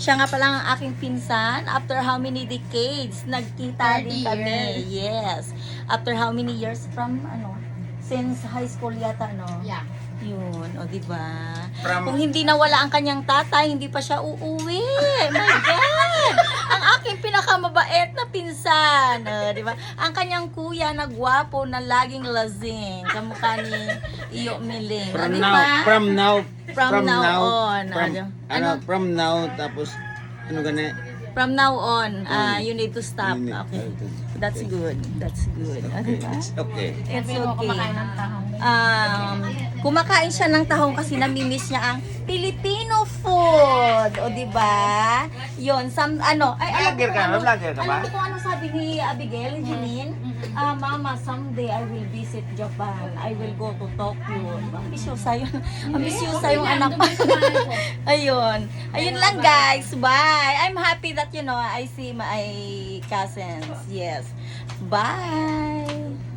Siya nga pala ang aking pinsan. After how many decades, nagkita 30 din kami. years. Yes. After how many years from, since high school yata, no? Yeah. Yun, o diba? From- Kung hindi nawala ang kanyang tatay, hindi pa siya uuwi. My God! Ang aking pinakamabait na pinsan. Diba? Ang kanyang kuya na gwapo na laging lasing. Kamukha ni Iyo Miling. From Diba? now, from now, From now on. from now, tapos, gani? From now on, you need to stop. You need- Okay. That's good. That's good. Diba? It's okay. It's Pero okay. kumakain ng tahong. Kumakain siya ng tahong kasi namimiss niya ang Filipino food. O, di ba? Yun, alam Vlogger ka ba? Vlogger ka ba? Alam ko kung ano sabi ni Abigail, Janine. Mama, someday I will visit Japan. I will go to Tokyo. Ambisyosa yun. Ambisyosa yung anak ko. Ayun. Ayun lang, guys. Bye. I'm happy that, I see my cousins. Yes. Bye.